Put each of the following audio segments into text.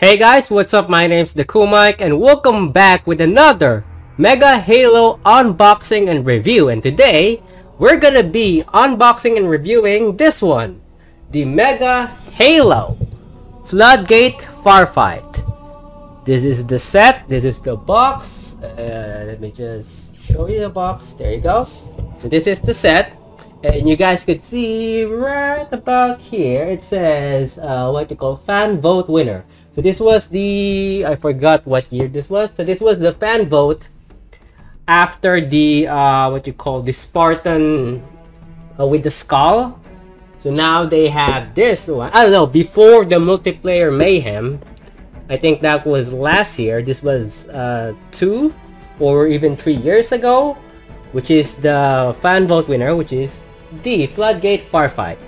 Hey guys, what's up? My name's the Cool Mike and welcome back with another Mega Halo unboxing and review. And today, we're gonna be unboxing and reviewing this one, the Mega Halo Floodgate Firefight. This is the set, this is the box. Let me just show you the box. There you go. So this is the set. And you guys could see right about here, it says what you call fan vote winner. So this was the, I forgot what year this was. So this was the fan vote after the what you call the Spartan with the skull. So now they have this one. I don't know, before the multiplayer mayhem. I think that was last year. This was 2 or even 3 years ago, which is the fan vote winner, which is the Floodgate Firefight.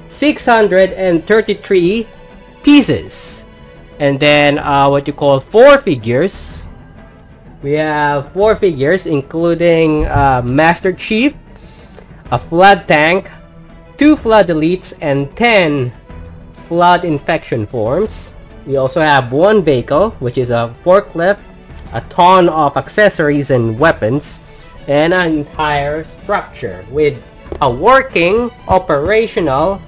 633 pieces. And then what you call 4 figures. We have 4 figures including Master Chief, a flood tank, 2 flood elites, and 10 flood infection forms. We also have 1 vehicle, which is a forklift, a ton of accessories and weapons, and an entire structure with a working, operational,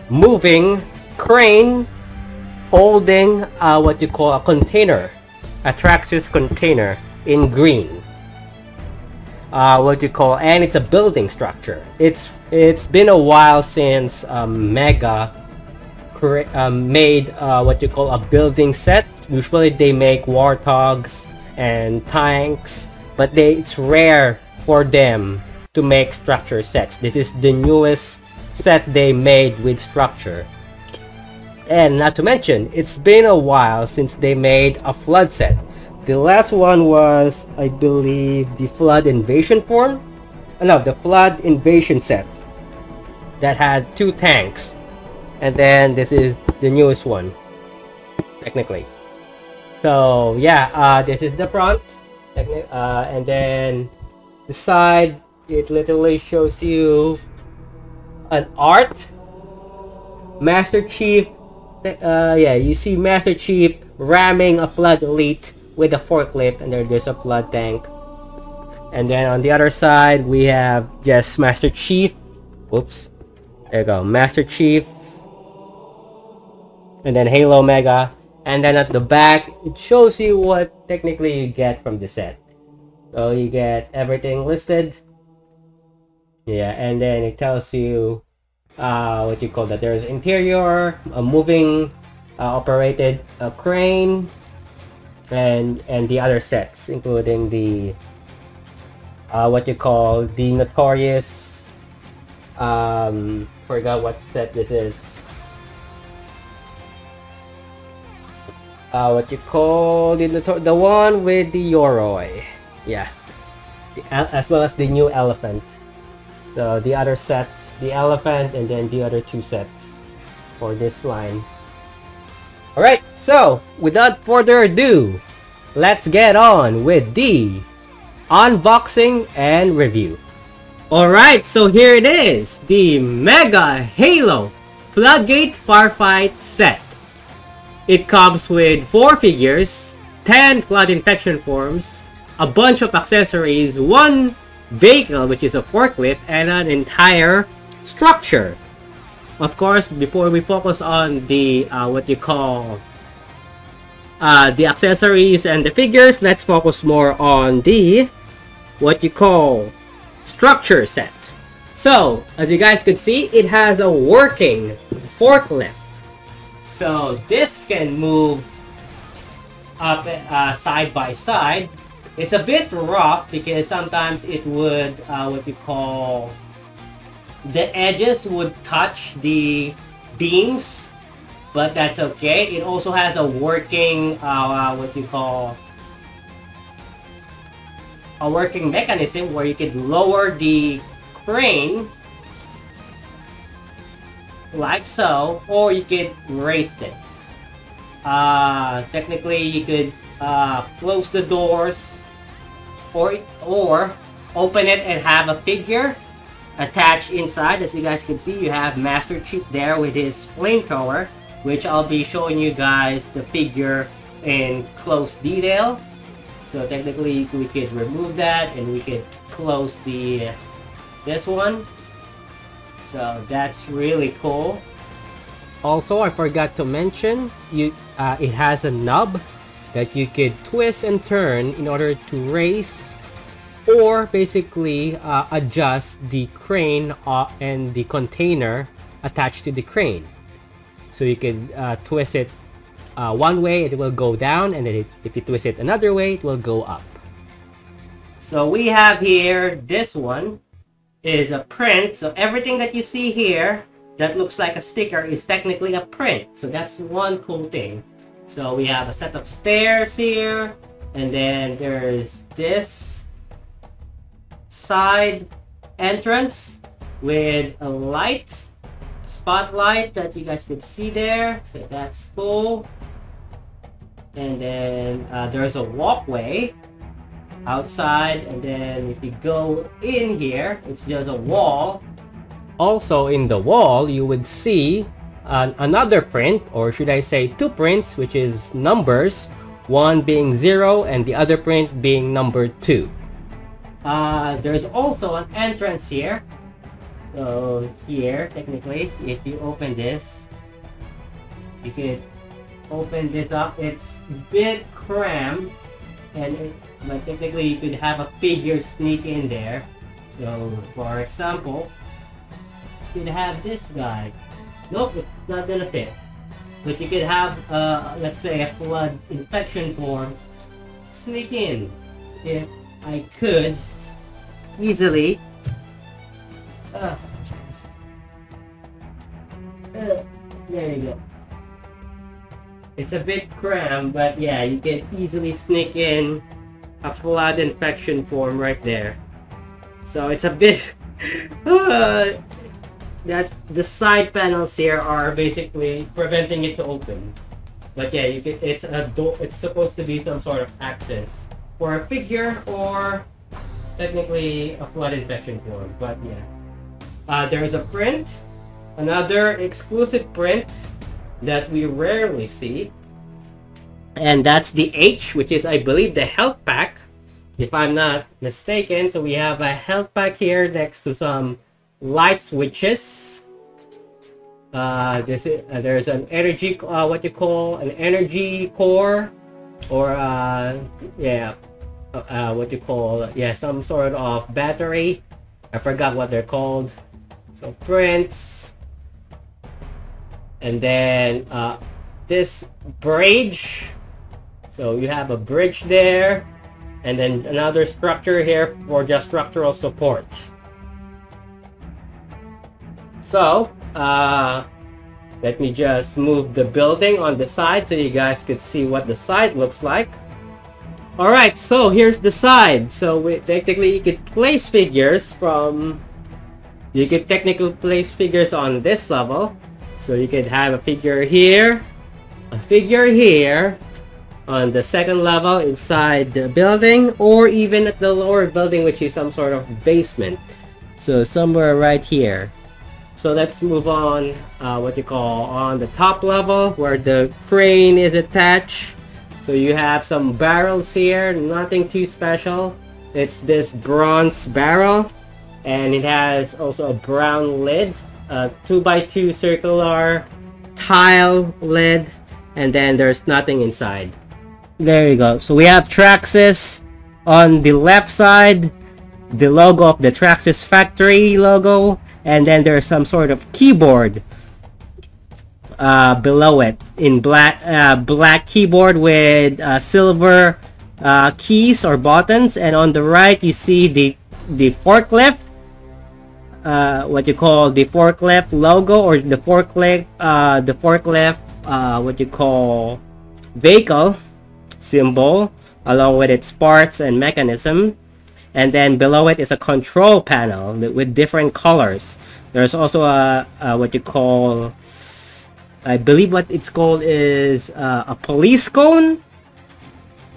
moving crane holding what you call a container, a Traxxas container in green. What you call, and it's a building structure. It's been a while since Mega made what you call a building set. Usually they make warthogs and tanks, but it's rare for them to make structure sets. This is the newest set they made with structure. And not to mention, it's been a while since they made a flood set. The last one was, I believe, the flood invasion form? No, the flood invasion set that had 2 tanks. And then this is the newest one, technically. So yeah, this is the front, and then the side, it literally shows you an art. Master Chief, yeah, you see Master Chief ramming a flood elite with a forklift, and there's a flood tank. And then on the other side, we have just Master Chief. Whoops. There you go, Master Chief. And then Halo Mega. And then at the back, it shows you what technically you get from the set. So you get everything listed. Yeah, and then it tells you what you call that. There's interior, a moving operated crane, and the other sets, including the what you call the notorious forgot what set this is. What you call the one with the Yoroi. Yeah, as well as the new elephant. So the other sets, the elephant, and then the other 2 sets for this line. Alright, so without further ado, let's get on with the unboxing and review. Alright, so here it is, the Mega Halo Floodgate Firefight set. It comes with 4 figures, 10 flood infection forms, a bunch of accessories, 1 vehicle, which is a forklift, and an entire structure. Of course, before we focus on the what you call the accessories and the figures, let's focus more on the what you call structure set. So as you guys could see, it has a working forklift. So this can move up side by side. It's a bit rough because sometimes it would, what you call, the edges would touch the beams, but that's okay. It also has a working, what you call, a working mechanism where you could lower the crane like so, or you could raise it. Technically, you could close the doors, or open it and have a figure attached inside. As you guys can see, you have Master Chief there with his flamethrower, which I'll be showing you guys the figure in close detail. So technically we could remove that and we could close the this one. So that's really cool. Also, I forgot to mention, it has a knob that you could twist and turn in order to raise or basically adjust the crane and the container attached to the crane. So you can twist it one way, it will go down, and then if you twist it another way, it will go up. So we have here, this one is a print. So everything that you see here that looks like a sticker is technically a print. So that's one cool thing. So we have a set of stairs here, and then there's this side entrance with a light, spotlight that you guys can see there. So that's cool. And then there's a walkway outside, and then if you go in here, it's just a wall. Also in the wall, you would see another print, or should I say two prints, which is numbers, one being 0 and the other print being number 2. There's also an entrance here. So here, technically, if you open this, you could open this up. It's a bit cramped, but technically you could have a figure sneak in there. So for example, you could have this guy. Nope, it's not gonna fit. But you could have, let's say, a flood infection form sneak in. If I could easily there you go. It's a bit cramped, but yeah, you can easily sneak in a flood infection form right there. So it's a bit that's the side panels here are basically preventing it to open. But yeah, you can, it's a door. It's supposed to be some sort of access for a figure or technically a flood infection form. But yeah, there's a print, another exclusive print that we rarely see, and that's the H, which is, I believe, the health pack, if I'm not mistaken. So we have a health pack here next to some light switches. There's an energy, what you call an energy core, or what you call, some sort of battery. I forgot what they're called. So prints, and then this bridge. So you have a bridge there, and then another structure here for just structural support. So let me just move the building on the side so you guys could see what the side looks like. Alright, so here's the side. So technically you could place figures from, you could technically place figures on this level. So you could have a figure here, a figure here, on the second level inside the building, or even at the lower building, which is some sort of basement. So somewhere right here. So let's move on, what you call, on the top level where the crane is attached. So you have some barrels here, nothing too special. It's this bronze barrel, and it has also a brown lid, a 2x2 circular tile lid, and then there's nothing inside. There you go. So we have Traxxas on the left side, the logo of the Traxxas factory logo, and then there's some sort of keyboard below it in black keyboard with silver keys or buttons, and on the right you see the forklift, what you call the forklift logo, or the forklift what you call vehicle symbol, along with its parts and mechanism. And then below it is a control panel with different colors. There's also a what you call, I believe what it's called is a police cone,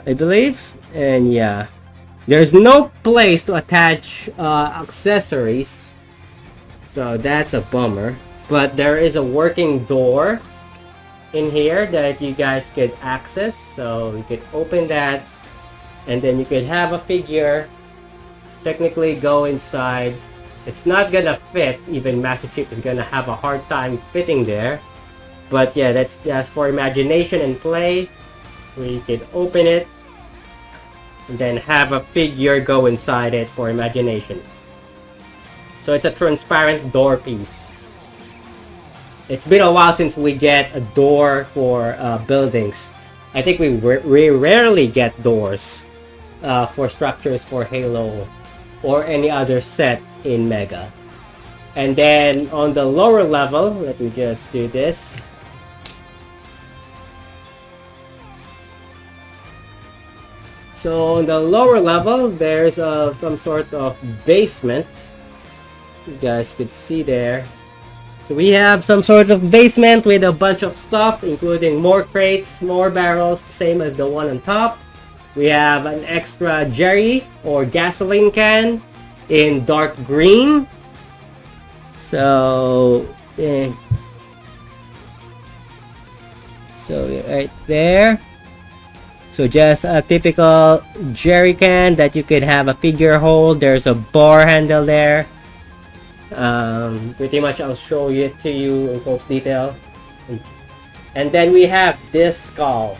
I believe. And yeah, there's no place to attach accessories, so that's a bummer. But there is a working door in here that you guys could access. So you could open that, and then you could have a figure technically go inside. It's not gonna fit. Even Master Chief is gonna have a hard time fitting there. But yeah, that's just for imagination and play. Where you could open it and then have a figure go inside it for imagination. So it's a transparent door piece. It's been a while since we get a door for buildings. I think we rarely get doors for structures for Halo or any other set in Mega. And then on the lower level, let me just do this. So on the lower level, there's some sort of basement. You guys could see there. So we have some sort of basement with a bunch of stuff, including more crates, more barrels, same as the one on top. We have an extra jerry or gasoline can in dark green. So, right there. So just a typical jerry can that you could have a figure hold. There's a bar handle there. Pretty much I'll show it to you in close detail. And then we have this skull,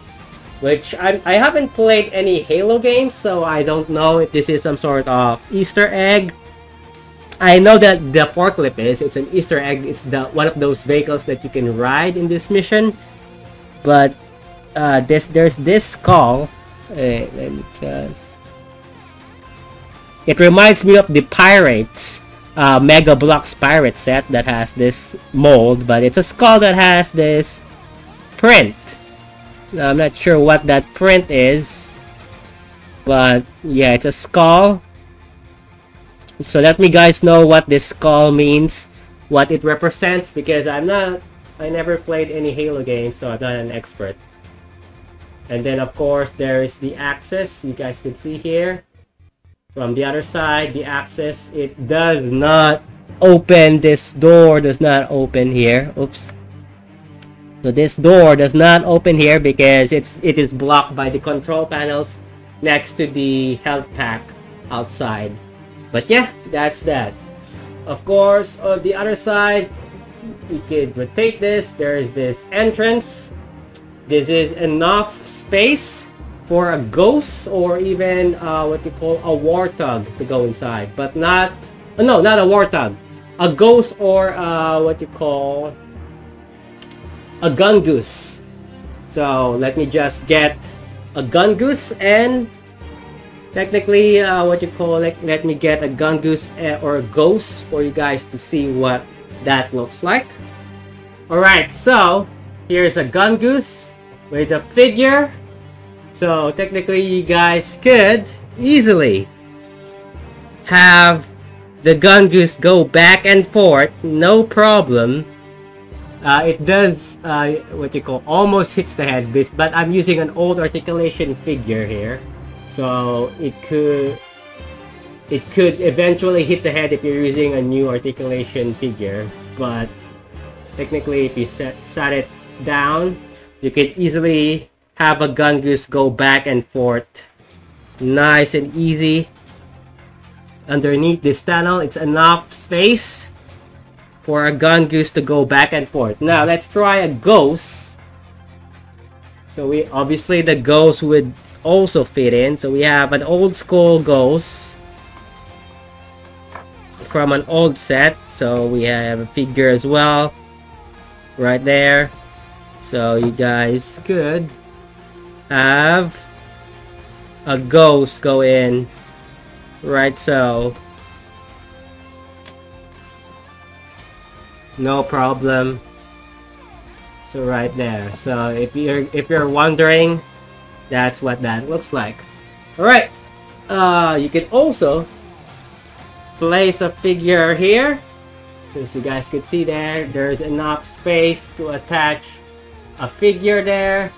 which I haven't played any Halo games, so I don't know if this is some sort of Easter egg. I know that the forklift it's an Easter egg. It's one of those vehicles that you can ride in this mission. But there's this skull. Let me just. It reminds me of the Pirates, Mega Bloks pirate set that has this mold, but it's a skull that has this print. Now, I'm not sure what that print is, but yeah, it's a skull. So let me guys know what this skull means, what it represents, because I never played any Halo games, so I'm not an expert. And then of course there's the axis. You guys can see here from the other side, the axis, it does not open. This door does not open here. Oops. So this door does not open here because it is blocked by the control panels next to the health pack outside. But yeah, that's that. Of course, on the other side, you could rotate this. There is this entrance. This is enough space for a ghost or even what you call a warthog to go inside. But not a warthog. A ghost or what you call a gun goose. So let me just get a gun goose, and technically let me get a gun goose or a ghost for you guys to see what that looks like. Alright, so here's a gun goose with a figure. So technically you guys could easily have the gun goose go back and forth, no problem. It does almost hits the head, but I'm using an old articulation figure here, so it could eventually hit the head if you're using a new articulation figure. But technically, if you set it down, you could easily have a gun goose go back and forth, nice and easy. Underneath this tunnel, it's enough space for a gun goose to go back and forth. Now let's try a ghost. So obviously the ghost would also fit in. So we have an old school ghost from an old set. So we have a figure as well right there. So you guys could have a ghost go in, right? So no problem. So right there. So if you're wondering, that's what that looks like. All right. You can also place a figure here. So as you guys could see there's enough space to attach a figure there,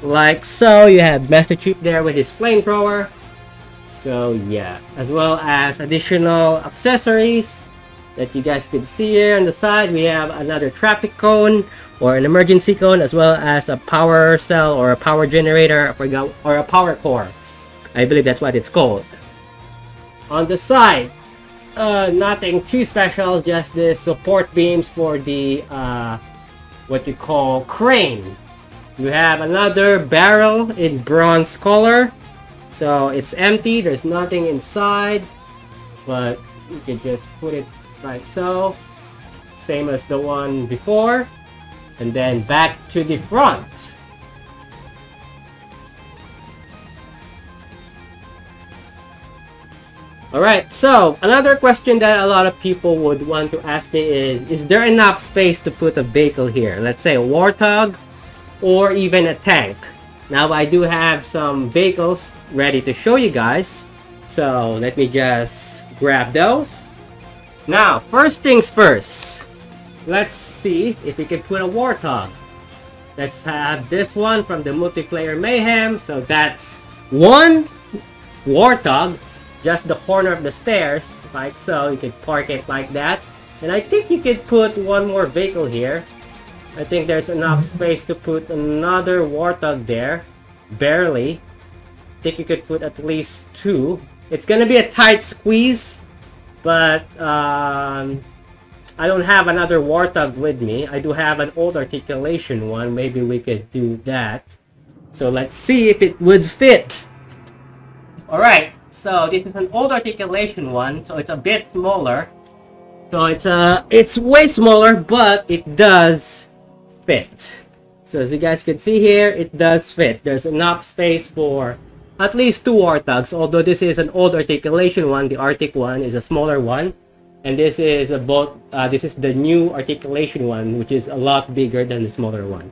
like so. You have Master Chief there with his flamethrower. So yeah, as well as additional accessories that you guys could see here on the side. We have another traffic cone or an emergency cone, as well as a power cell or a power generator, I forgot, or a power core. I believe that's what it's called. On the side, nothing too special, just the support beams for the what you call crane. You have another barrel in bronze color, so it's empty, there's nothing inside, but you can just put it like so, same as the one before, and then back to the front. Alright, so another question that a lot of people would want to ask me is there enough space to put a vehicle here? Let's say a Warthog or even a tank. Now I do have some vehicles ready to show you guys, so let me just grab those. Now, first things first, let's see if we can put a Warthog. Let's have this one from the multiplayer mayhem. So that's one Warthog, just the corner of the stairs, like so. You could park it like that, and I think you could put one more vehicle here. I think there's enough space to put another Warthog there, barely. I think you could put at least two. It's gonna be a tight squeeze, but I don't have another Warthog with me. I do have an old articulation one. Maybe we could do that. So let's see if it would fit. Alright, so this is an old articulation one, so it's a bit smaller. So it's way smaller, but it does fit. So as you guys can see here, it does fit. There's enough space for at least two Warthogs, although this is an old articulation one. The Arctic one is a smaller one, and this is this is the new articulation one, which is a lot bigger than the smaller one.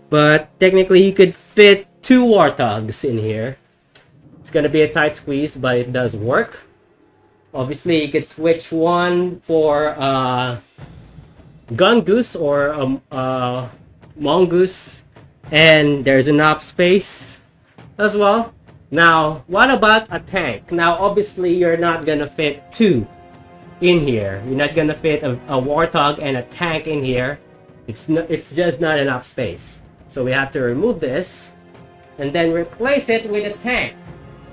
But technically you could fit two Warthogs in here. It's gonna be a tight squeeze, but it does work. Obviously you could switch one for Gungoose or Mongoose, and there's enough space as well. Now, what about a tank? Now, obviously, you're not gonna fit two in here. You're not gonna fit a Warthog and a tank in here. It's just not enough space. So we have to remove this and then replace it with a tank.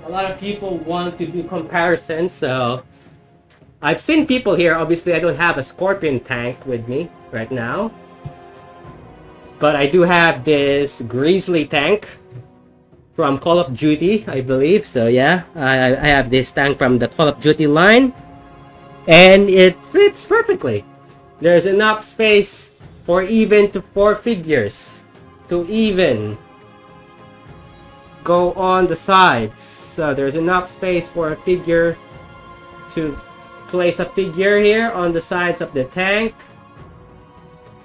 A lot of people want to do comparisons, so I've seen people here. Obviously, I don't have a Scorpion tank with me right now, but I do have this Grizzly tank from Call of Duty, I believe. So yeah, I have this tank from the Call of Duty line, and it fits perfectly. There's enough space for even to 4 figures to even go on the sides. So there's enough space for a figure to place a figure here on the sides of the tank.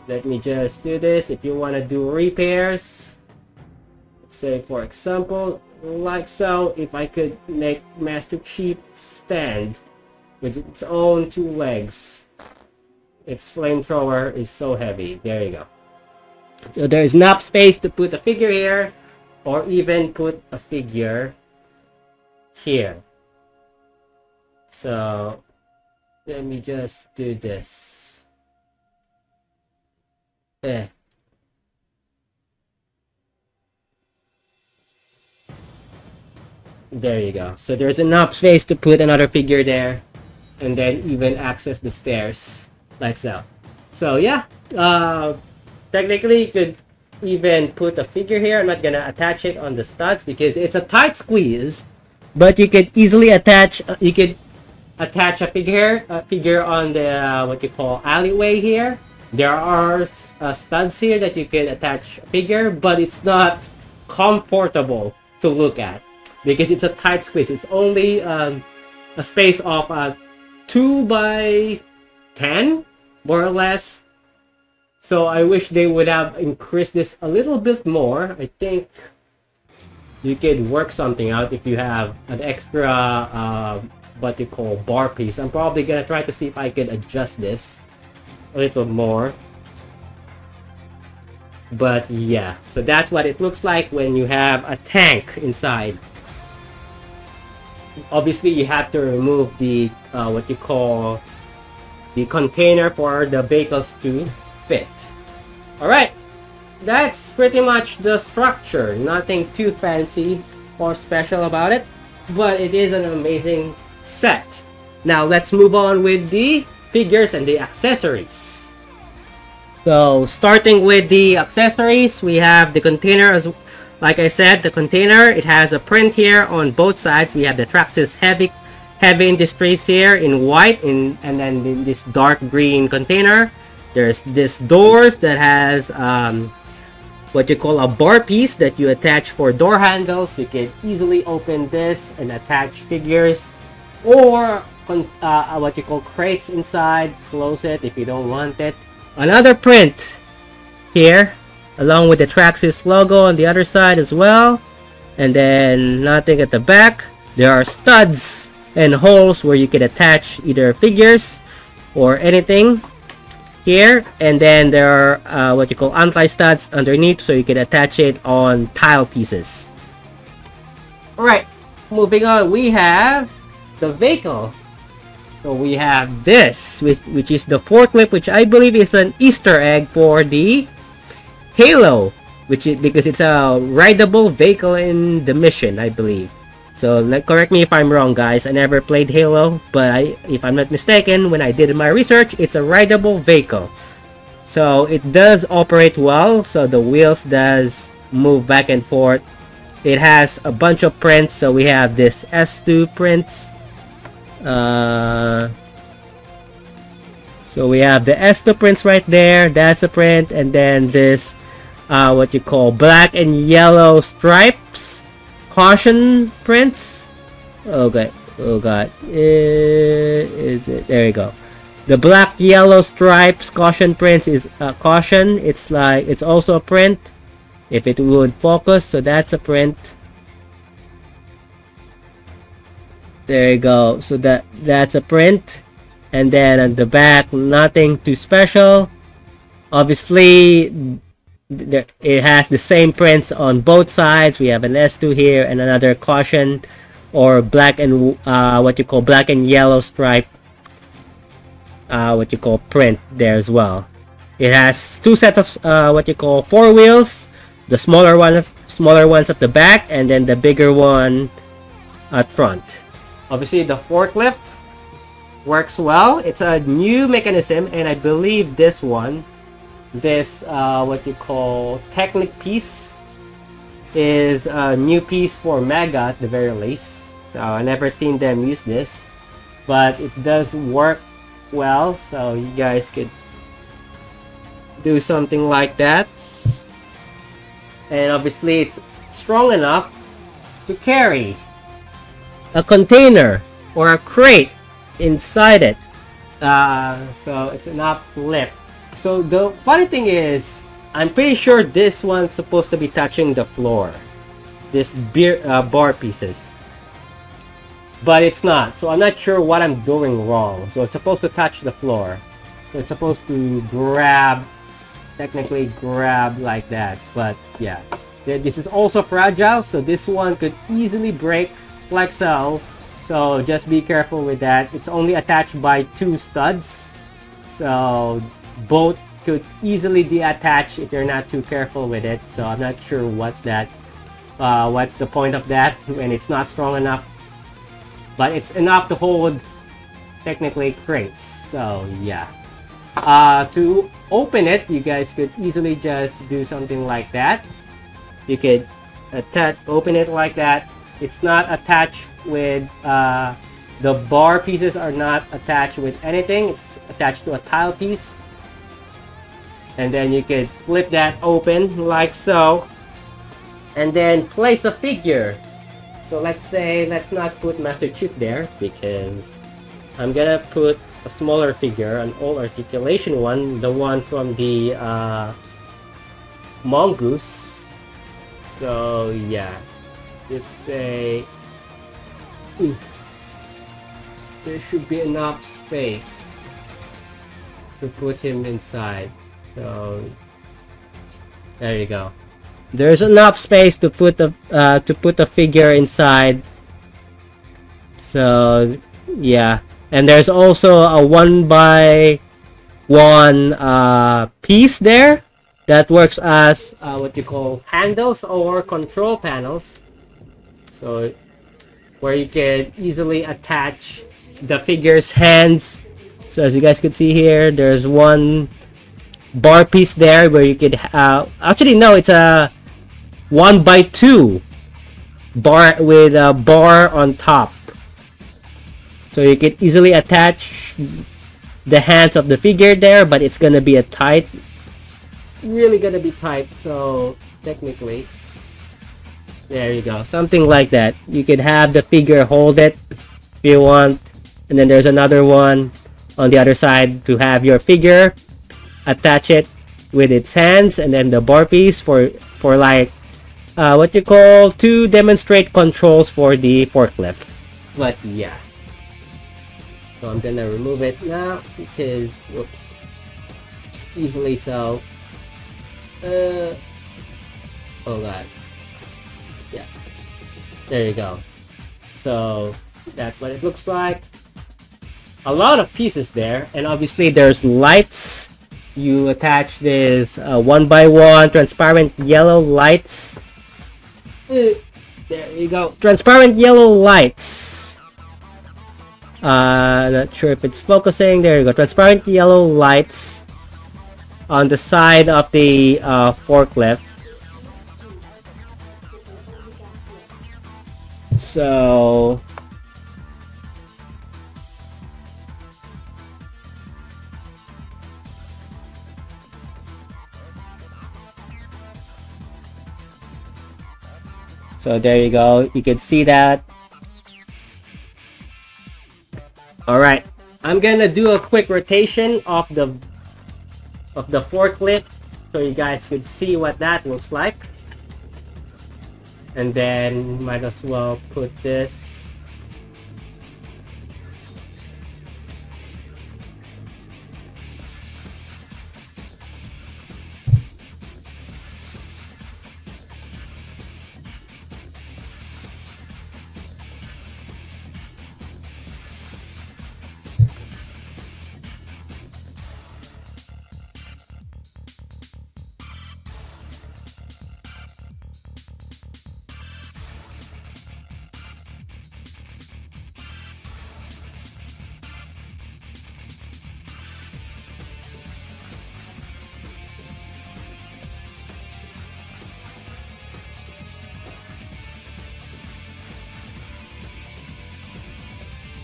Let me just do this. If you want to do repairs, let's say for example like so, if I could make Master Chief stand with its own 2 legs. Its flamethrower is so heavy. There you go. So there's enough space to put a figure here, or even put a figure here. So let me just do this. There you go. So there's enough space to put another figure there, and then even access the stairs like so. So yeah, technically you could even put a figure here. I'm not gonna attach it on the studs because it's a tight squeeze, but you could easily attach a figure on the what you call alleyway here. There are studs here that you can attach a figure, but it's not comfortable to look at because it's a tight squeeze. It's only a space of 2 by 10 more or less. So I wish they would have increased this a little bit more. I think you could work something out if you have an extra what you call bar piece. I'm probably gonna try to see if I can adjust this a little more. But yeah, so that's what it looks like when you have a tank inside. Obviously you have to remove the what you call the container for the vehicles to fit. Alright, that's pretty much the structure. Nothing too fancy or special about it, but it is an amazing set. Now let's move on with the figures and the accessories. So starting with the accessories, we have the container. As like I said, the container, it has a print here on both sides. We have the Traxxas Heavy Industries here in white, and then in this dark green container. There's this doors that has what you call a bar piece that you attach for door handles. You can easily open this and attach figures, or what you call crates inside. Close it if you don't want it. Another print here, along with the Traxxas logo on the other side as well. And then nothing at the back. There are studs and holes where you can attach either figures or anything here. And then there are what you call anti-studs underneath, so you can attach it on tile pieces. Alright, moving on, we have the vehicle. So we have this, which is the forklift, which I believe is an Easter egg for the Halo, which is because it's a rideable vehicle in the mission, I believe. So correct me if I'm wrong, guys. I never played Halo, but if I'm not mistaken, when I did my research, it's a rideable vehicle. So it does operate well. So the wheels does move back and forth. It has a bunch of prints. So we have this S2 prints. So we have the S2 prints right there. That's a print, and then this what you call black and yellow stripes caution prints. Okay, oh god, is it? There you go. The black yellow stripes caution prints is caution. It's like, it's also a print if it would focus. So that's a print. There you go. So that's a print. And then on the back, nothing too special. Obviously it has the same prints on both sides. We have an S2 here and another caution or black and what you call black and yellow stripe what you call print there as well. It has two sets of what you call four wheels, the smaller ones at the back, and then the bigger one at front. Obviously the forklift works well. It's a new mechanism, and I believe this one, this what you call Technic piece, is a new piece for MEGA at the very least. So I never seen them use this, but it does work well, so you guys could do something like that. And obviously it's strong enough to carry a container or a crate inside it, so it's an uplift. So the funny thing is, I'm pretty sure this one's supposed to be touching the floor, this bar pieces, but it's not. So I'm not sure what I'm doing wrong. So it's supposed to touch the floor, so it's supposed to grab, technically grab like that. But yeah, this is also fragile, so this one could easily break like so. So just be careful with that. It's only attached by two studs, so both could easily detach if you're not too careful with it. So I'm not sure what's the point of that when it's not strong enough, but it's enough to hold technically crates. So yeah, to open it, you guys could easily just do something like that. You could open it like that. It's not attached with the bar pieces are not attached with anything. It's attached to a tile piece, and then you can flip that open like so, and then place a figure. So let's not put Master Chief there, because I'm gonna put a smaller figure, an all articulation one, the one from the Mongoose. So yeah, let's say there should be enough space to put him inside. So there you go. There's enough space to put the figure inside. So yeah, and there's also a 1x1 piece there that works as what you call handles or control panels. So where you can easily attach the figure's hands. So as you guys can see here, there's one bar piece there where you could actually no, it's a 1x2 bar with a bar on top, so you can easily attach the hands of the figure there, but it's gonna be it's really gonna be tight. So technically, there you go, something like that. You could have the figure hold it if you want, and then there's another one on the other side to have your figure attach it with its hands, and then the bar piece for like what you call to demonstrate controls for the forklift. But yeah, so I'm gonna remove it now because whoops, easily so. Oh god, yeah, there you go. So that's what it looks like. A lot of pieces there, and obviously there's lights. You attach this 1x1 transparent yellow lights. There you go, transparent yellow lights. Not sure if it's focusing. There you go, transparent yellow lights on the side of the forklift. So there you go, you can see that. Alright, I'm gonna do a quick rotation of the forklift so you guys could see what that looks like, and then might as well put this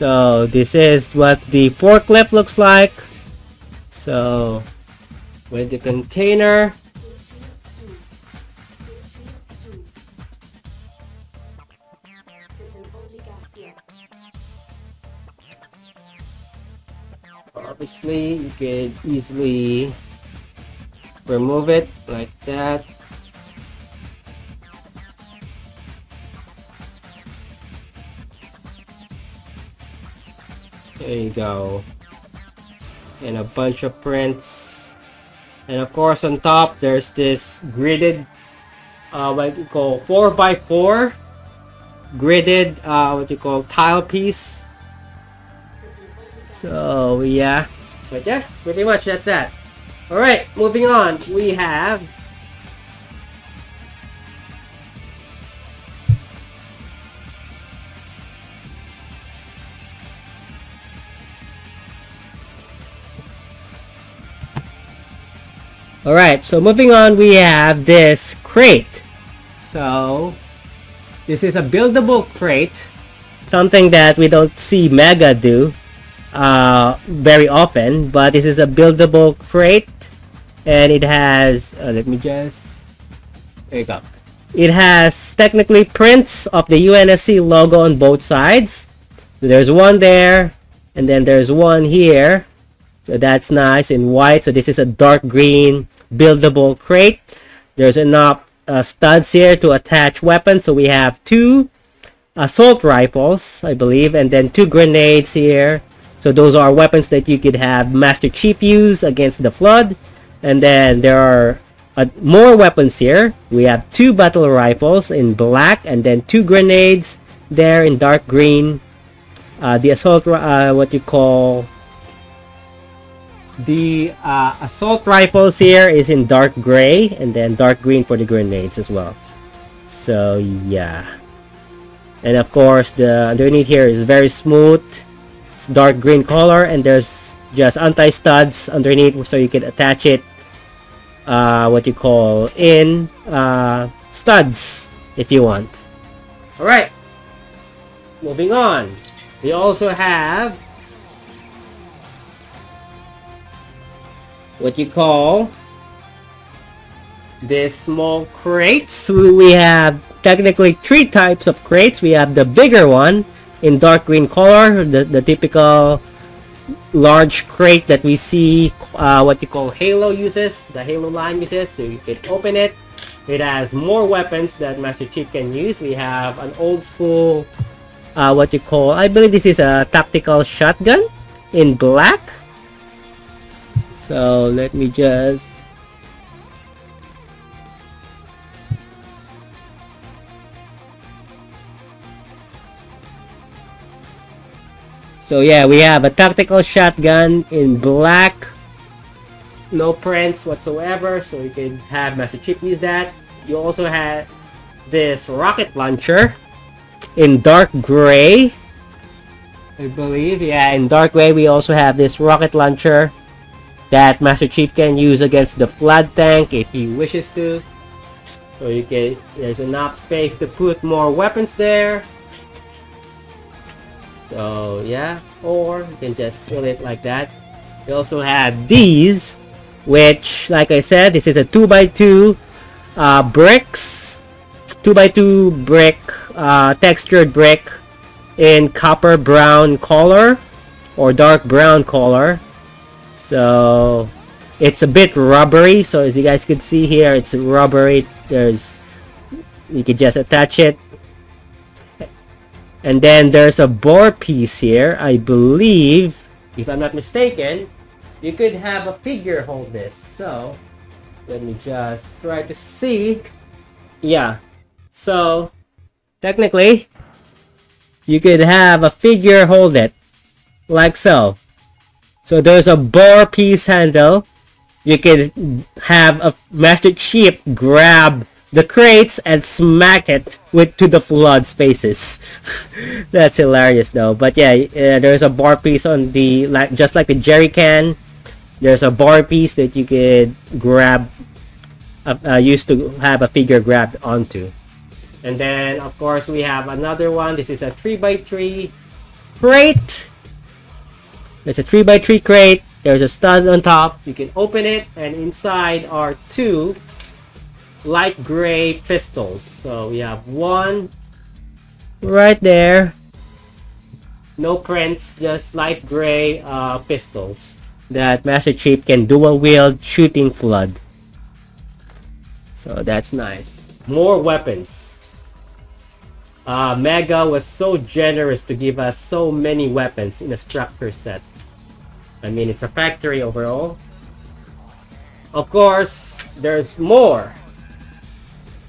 So this is what the forklift looks like. So with the container, obviously you can easily remove it like that. There you go, and a bunch of prints, and of course on top there's this gridded what you call 4x4 gridded what you call tile piece. So yeah, but yeah, pretty much that's that. All right, moving on, we have Alright, so moving on, we have this crate. So this is a buildable crate, something that we don't see Mega do very often, but this is a buildable crate, and it has let me just, there you go, it has technically prints of the UNSC logo on both sides. So there's one there, and then there's one here. So that's nice in white. So this is a dark green buildable crate. There's enough studs here to attach weapons. So we have 2 assault rifles, I believe, and then 2 grenades here. So those are weapons that you could have Master Chief use against the Flood. And then there are more weapons here. We have 2 battle rifles in black, and then 2 grenades there in dark green. The assault what you call The assault rifles here is in dark gray, and then dark green for the grenades as well. So yeah, and of course the underneath here is very smooth. It's dark green color, and there's just anti-studs underneath, so you can attach it what you call in studs if you want. All right, moving on. We also have what you call this small crates. So we have technically 3 types of crates. We have the bigger one in dark green color, the typical large crate that we see what you call Halo uses, the Halo line uses. So you can open it. It has more weapons that Master Chief can use. We have an old school what you call, I believe this is a tactical shotgun in black. So let me just so yeah, we have a tactical shotgun in black, no prints whatsoever, so you can have Master Chief use that. You also have this rocket launcher in dark gray, I believe. Yeah, in dark gray we also have this rocket launcher that Master Chief can use against the flood tank if he wishes to. So you can, there's enough space to put more weapons there. So yeah, or you can just seal it like that. We also have these, which, like I said, this is a 2x2 bricks, 2x2 brick, textured brick in copper brown color or dark brown color. So it's a bit rubbery, so as you guys could see here, it's rubbery. There's, you can just attach it, and then there's a bore piece here. I believe, if I'm not mistaken, you could have a figure hold this. So let me just try to see. Yeah, so technically you could have a figure hold it like so. So there's a bore piece handle. You can have a Master Chief grab the crates and smack it to the flood spaces. That's hilarious though. But yeah, there's a bar piece on the, just like the jerry can. There's a bar piece that you could grab, used to have a figure grabbed onto. And then of course we have another one. This is a 3x3 crate. There's a 3x3 crate. There's a stud on top. You can open it, and inside are 2 light gray pistols. So we have one right there. No prints, just light gray pistols that Master Chief can dual wield shooting flood. So that's nice. More weapons. Mega was so generous to give us so many weapons in a structure set. I mean, it's a factory overall. Of course, there's more.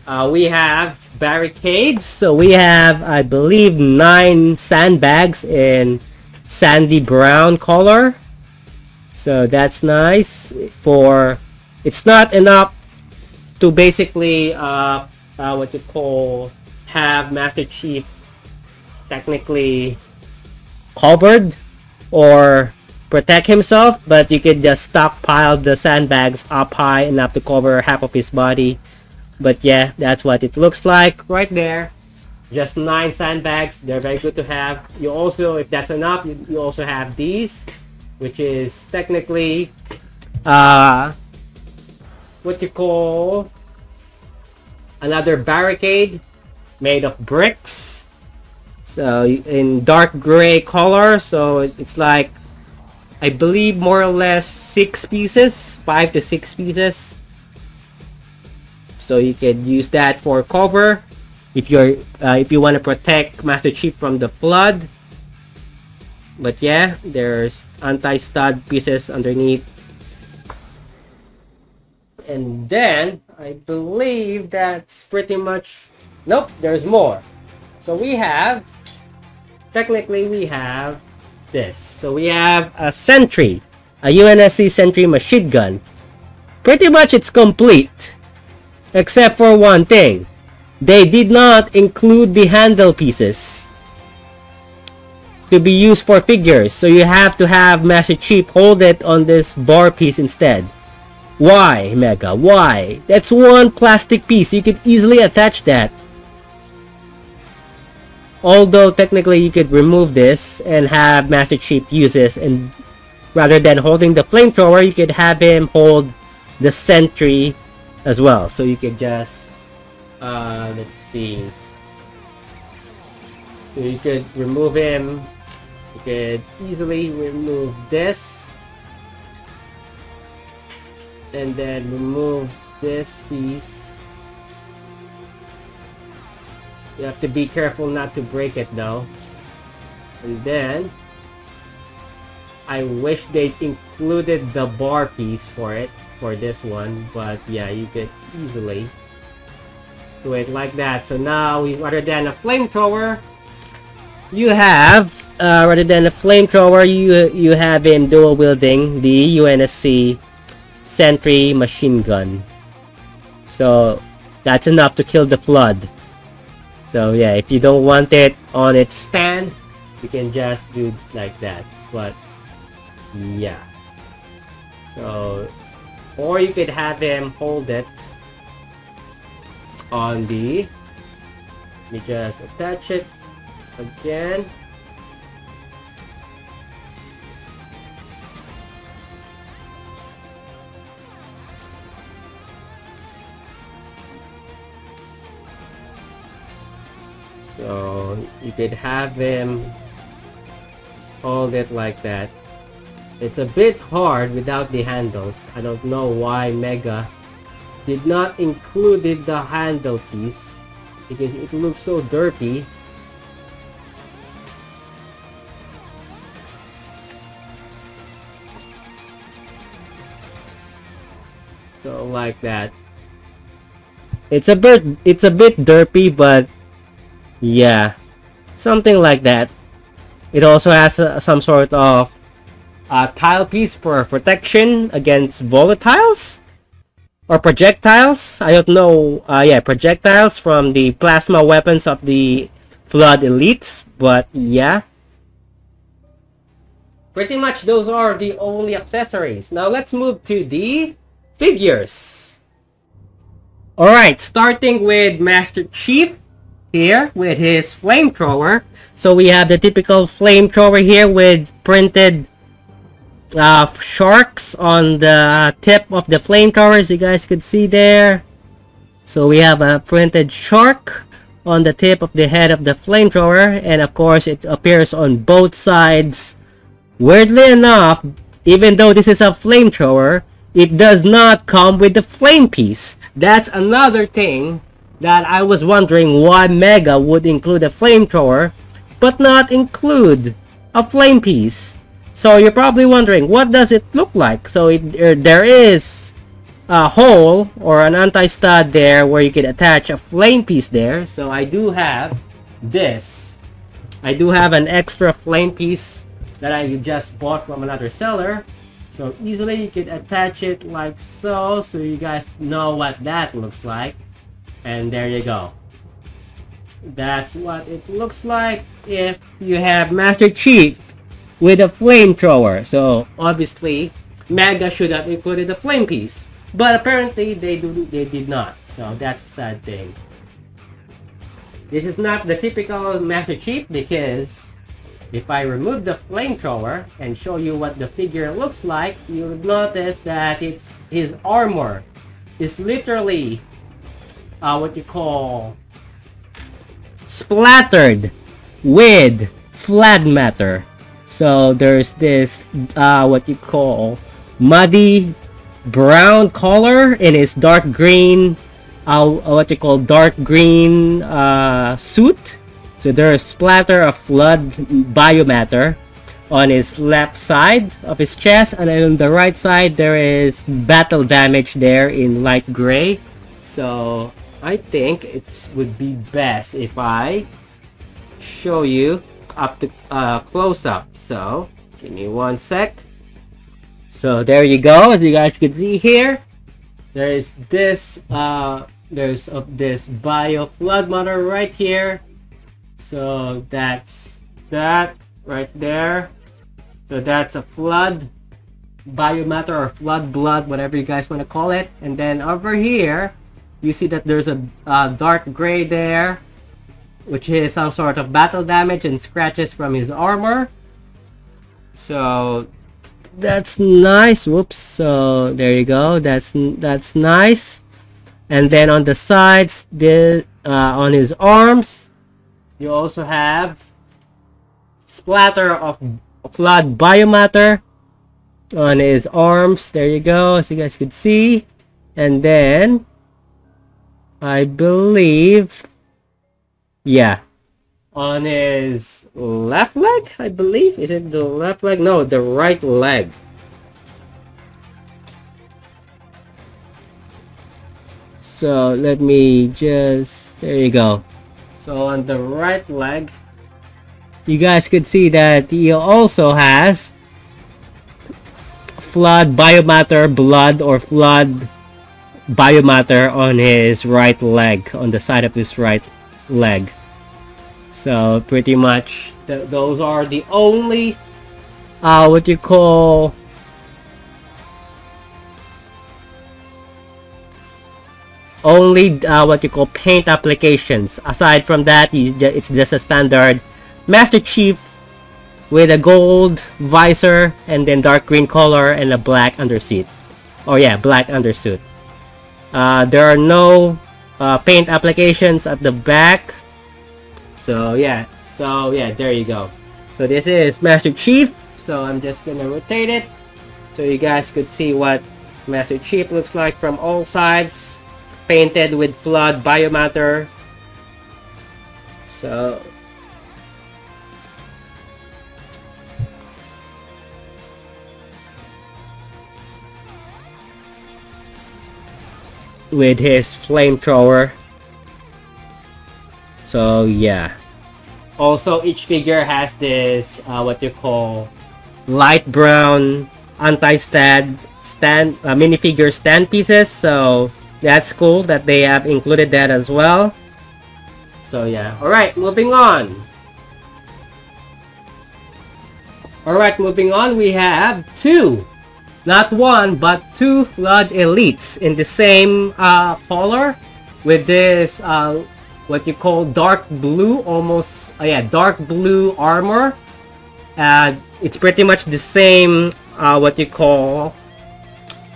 We have barricades. So we have, I believe, 9 sandbags in sandy brown color. So that's nice. For, it's not enough to basically what you call, have Master Chief technically covered or protect himself, but you could just stockpile the sandbags up high enough to cover half of his body. But yeah, that's what it looks like right there. Just 9 sandbags. They're very good to have. You also, if that's enough, you also have these, which is technically what you call another barricade made of bricks. So in dark gray color. So it's like, I believe, more or less 6 pieces, 5 to 6 pieces. So you can use that for cover if you're if you want to protect Master Chief from the flood. But yeah, there's anti-stud pieces underneath. And then I believe that's pretty much, nope, there's more. So we have, technically we have this. So we have a sentry, a UNSC Sentry machine gun. Pretty much it's complete, except for one thing. They did not include the handle pieces to be used for figures, so you have to have Master Chief hold it on this bar piece instead. Why, Mega? Why? That's one plastic piece. You could easily attach that. Although technically you could remove this and have Master Chief use this, and rather than holding the flamethrower, you could have him hold the sentry as well. So you could just let's see. So you could remove him. You could easily remove this and then remove this piece. You have to be careful not to break it though. And then I wish they included the bar piece for it, for this one, but yeah, you could easily do it like that. So now we, rather than a flamethrower, you have you have him dual wielding the UNSC Sentry machine gun. So that's enough to kill the Flood. So yeah, if you don't want it on its stand, you can just do like that. But yeah, so, or you could have him hold it on the, let me just attach it again. So you could have him hold it like that. It's a bit hard without the handles. I don't know why Mega did not include the handle piece, because it looks so dirty. So like that. It's a bit derpy, but yeah, something like that. It also has some sort of tile piece for protection against volatiles or projectiles. I don't know. Yeah, projectiles from the plasma weapons of the Flood elites. But yeah, pretty much those are the only accessories. Now let's move to the figures. Alright, starting with Master Chief here with his flamethrower. So we have the typical flamethrower here with printed sharks on the tip of the flamethrower, as you guys could see there. So we have a printed shark on the tip of the head of the flamethrower, and of course it appears on both sides. Weirdly enough, even though this is a flamethrower, it does not come with the flame piece. That's another thing that I was wondering why Mega would include a flamethrower but not include a flame piece. So you're probably wondering, what does it look like? So there is a hole or an anti-stud there where you can attach a flame piece there. So I do have this. I do have an extra flame piece that I just bought from another seller. So easily you can attach it like so, so you guys know what that looks like. And there you go. That's what it looks like if you have Master Chief with a flamethrower. So obviously Mega should have included the flame piece, but apparently they did not. So that's a sad thing. This is not the typical Master Chief, because if I remove the flamethrower and show you what the figure looks like, you'll notice that his armor is literally what you call splattered with flag matter. So there's this what you call muddy brown color in his dark green what you call dark green suit. So there's splatter of flood biomatter on his left side of his chest, and then on the right side there is battle damage there in light gray. So I think it would be best if I show you up to close up. So give me one sec. So there you go. As you guys can see here, there is this this bio flood motor right here. So that's that right there. So that's a flood biomatter or flood blood, whatever you guys want to call it. And then over here, you see that there's a dark gray there, which is some sort of battle damage and scratches from his armor. So that's nice. Whoops. So there you go. That's nice. And then on the sides, on his arms, you also have splatter of flood biomatter on his arms. There you go, as you guys could see. And then I believe, yeah, on his left leg, I believe. Is it the left leg? No, the right leg. So let me just, there you go. So on the right leg, you guys could see that he also has flood biomatter blood or flood biomatter on his right leg, on the side of his right leg. So pretty much those are the only what you call paint applications. Aside from that, it's just a standard Master Chief with a gold visor and then dark green color and a black underseat. Oh yeah, black undersuit. There are no paint applications at the back. So yeah, there you go. So this is Master Chief. So I'm just gonna rotate it so you guys could see what Master Chief looks like from all sides, painted with flood biomatter. So with his flamethrower. So yeah. Also, each figure has this what you call light brown anti-stand minifigure stand pieces. So that's cool that they have included that as well. So yeah. Alright, moving on. Alright, moving on. We have two, not one, but two Flood Elites in the same color with this what you call dark blue, almost dark blue armor. It's pretty much the same what you call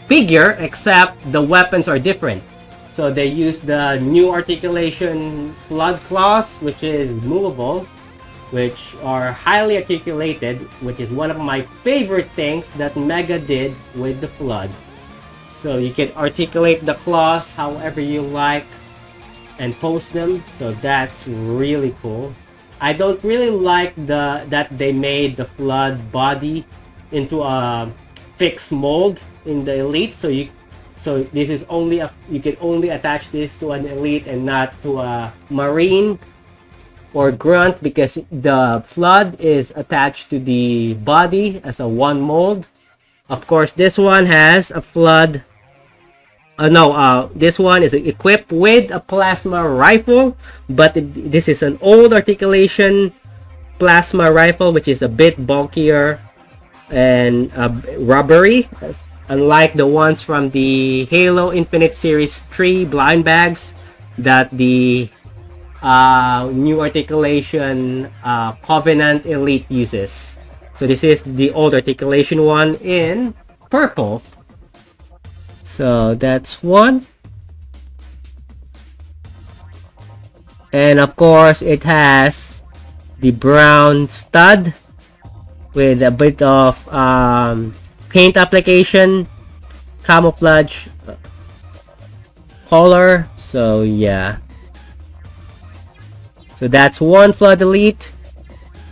figure, except the weapons are different. So they use the new articulation flood claws, which is movable, which are highly articulated, which is one of my favorite things that Mega did with the flood. So you can articulate the claws however you like and post them. So that's really cool. I don't really like that they made the flood body into a fixed mold in the Elite. So this is only you can only attach this to an Elite and not to a Marine or Grunt, because the flood is attached to the body as a one mold. Of course, this one has a flood. This one is equipped with a plasma rifle, but this is an old articulation plasma rifle, which is a bit bulkier and rubbery, unlike the ones from the Halo Infinite Series 3 blind bags that the new articulation Covenant Elite uses. So this is the old articulation one in purple. So that's one. And of course it has the brown stud with a bit of paint application, camouflage color. So yeah. So that's one Flood Elite.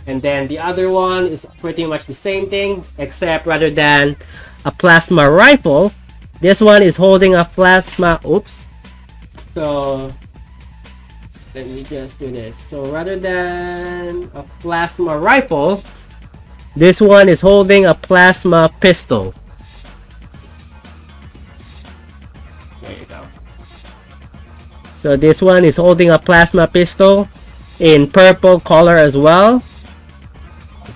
And then the other one is pretty much the same thing, except rather than a plasma rifle, this one is holding a plasma. Oops. So let me just do this. So rather than a plasma rifle, this one is holding a plasma pistol. There you go. So this one is holding a plasma pistol in purple color as well.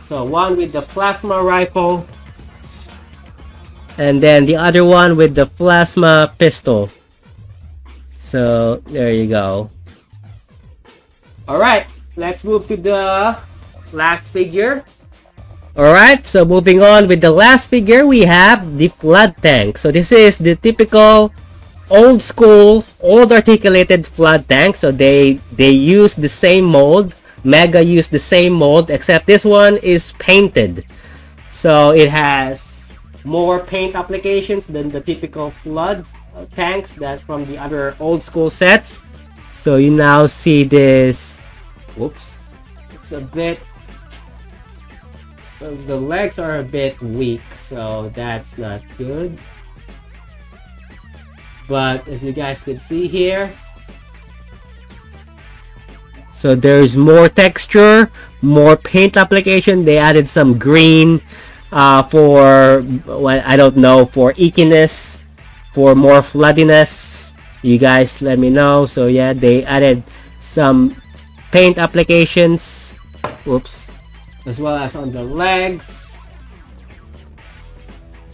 So one with the plasma rifle, and then the other one with the plasma pistol. So there you go. Alright, let's move to the last figure. Alright, so moving on with the last figure, we have the flood tank. So this is the typical old school, old articulated flood tank. So they use the same mold. Mega used the same mold, except this one is painted. So it has more paint applications than the typical flood tanks that from the other old school sets. So you now see this. Whoops, it's a bit, the legs are a bit weak, so that's not good. But as you guys can see here, so there's more texture, more paint application. They added some green for, well, I don't know, for eakiness, for more floodiness. You guys let me know. So yeah, they added some paint applications, whoops, as well as on the legs.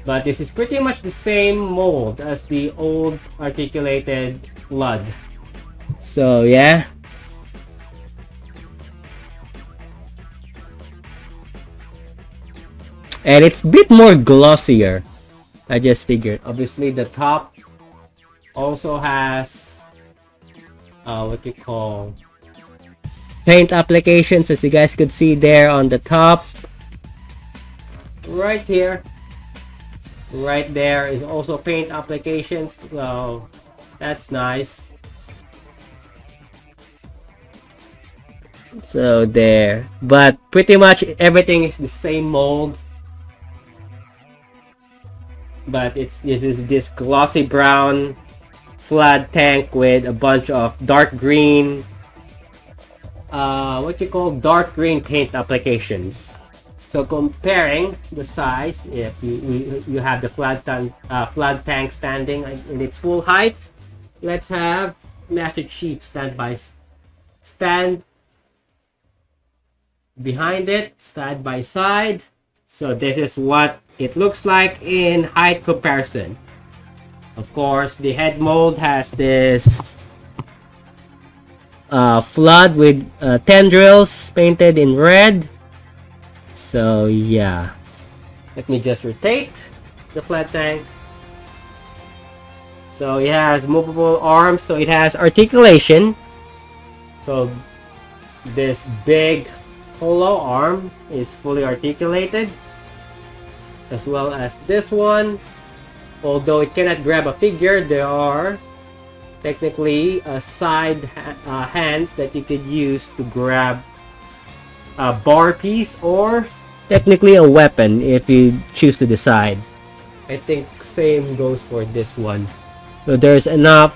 But this is pretty much the same mold as the old articulated flood. So yeah. And it's a bit more glossier. I just figured. Obviously the top also has what you call paint applications, as you guys could see there on the top. Right here, right there is also paint applications, so that's nice. So there, but pretty much everything is the same mold, but this is this glossy brown flood tank with a bunch of dark green what you call dark green paint applications. So comparing the size, if you have the flood tank standing in its full height, let's have Master Chief stand behind it, side by side. So this is what it looks like in height comparison. Of course, the head mold has this flood with tendrils painted in red. So yeah, let me just rotate the flood tank. So it has movable arms, so it has articulation. So this big hollow arm is fully articulated, as well as this one. Although it cannot grab a figure, there are technically side hands that you could use to grab a bar piece or technically a weapon if you choose to decide. I think same goes for this one. So there's enough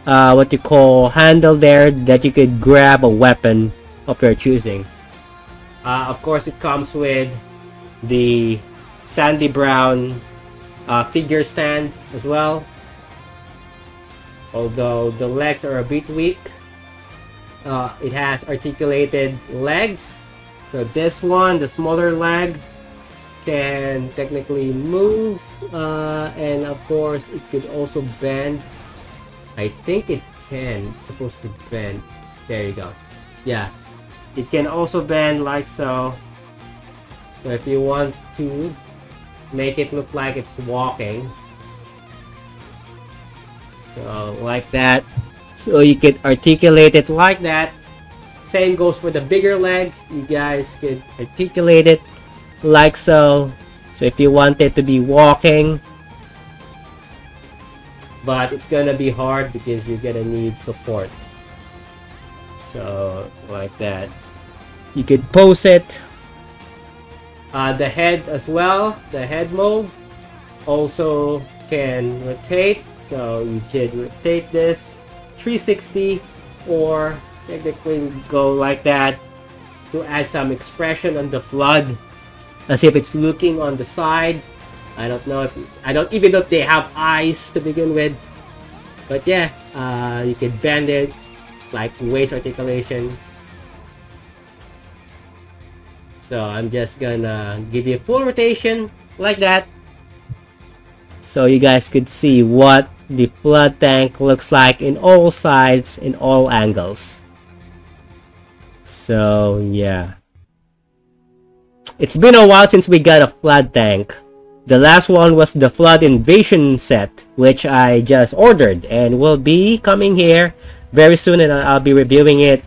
what you call handle there that you could grab a weapon of your choosing. Of course, it comes with the sandy brown figure stand as well, although the legs are a bit weak. It has articulated legs, so this one, the smaller leg, can technically move, and of course it could also bend. I think it can, it's supposed to bend. There you go. Yeah, it can also bend like so. So if you want to make it look like it's walking, so like that, so you could articulate it like that. Same goes for the bigger leg. You guys could articulate it like so. So if you want it to be walking, but it's gonna be hard because you're gonna need support. So like that, you could pose it. The head as well, the head mold also can rotate, so you could rotate this 360 or technically go like that to add some expression on the flood, as if it's looking on the side. I don't know if I don't even know if they have eyes to begin with. But yeah, you can bend it like waist articulation. So I'm just gonna give you a full rotation like that, so you guys could see what the flood tank looks like in all sides, in all angles. So yeah, it's been a while since we got a flood tank. The last one was the flood invasion set, which I just ordered and will be coming here very soon, and I'll be reviewing it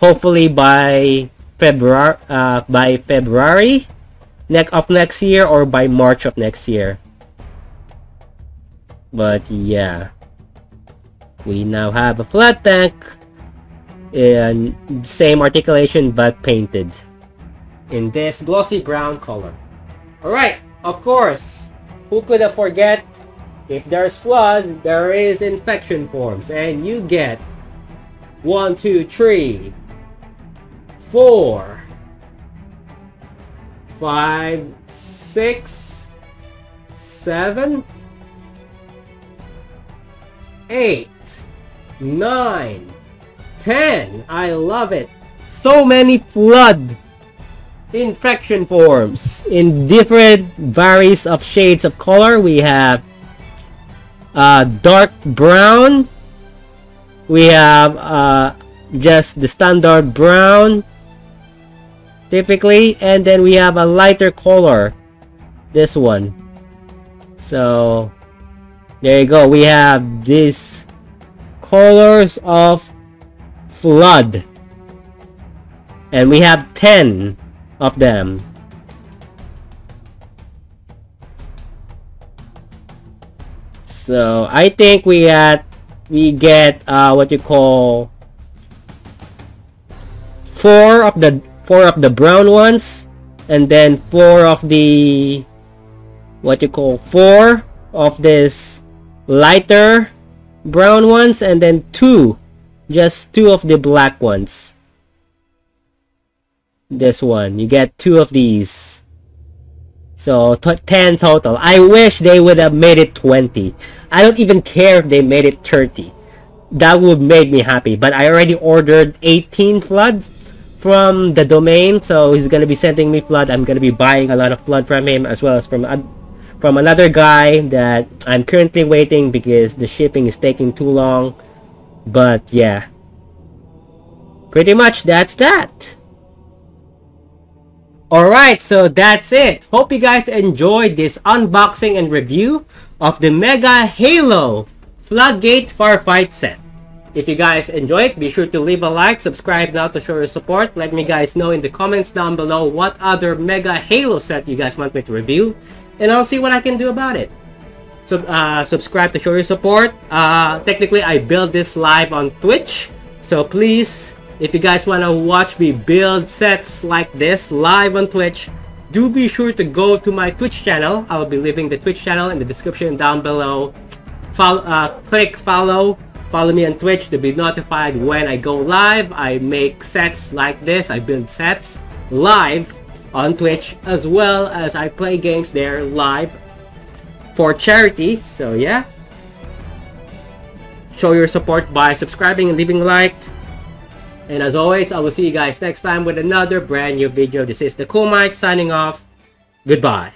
hopefully by February of next year, or by March of next year. But yeah, we now have a flood tank in same articulation but painted in this glossy brown color. Alright, of course, who could have forget, if there's flood, there is infection forms, and you get 1, 2, 3, 4, 5, 6, 7, 8, 9, 10. I love it. So many flood infection forms in different varies of shades of color. We have dark brown, we have just the standard brown typically, and then we have a lighter color, this one. So there you go, we have these colors of flood, and we have 10 of them. So I think we get what you call four of the brown ones, and then four of the four of this lighter brown ones, and then just two of the black ones. This one, you get 2 of these, so 10 total. I wish they would have made it 20. I don't even care if they made it 30. That would make me happy. But I already ordered 18 floods from the domain, so he's gonna be sending me flood. I'm gonna be buying a lot of flood from him, as well as from another guy that I'm currently waiting because the shipping is taking too long. But yeah, pretty much that's that. Alright, so that's it. Hope you guys enjoyed this unboxing and review of the Mega Halo Floodgate Firefight set. If you guys enjoyed it, be sure to leave a like, subscribe now to show your support. Let me guys know in the comments down below what other Mega Halo set you guys want me to review, and I'll see what I can do about it. So subscribe to show your support. Technically I build this live on Twitch, so please, if you guys want to watch me build sets like this live on Twitch, do be sure to go to my Twitch channel. I will be leaving the Twitch channel in the description down below. Click follow me on Twitch to be notified when I go live. I make sets like this. I build sets live on Twitch, as well as I play games there live for charity. So yeah, show your support by subscribing and leaving a like. And as always, I will see you guys next time with another brand new video. This is the Cool Mike signing off. Goodbye.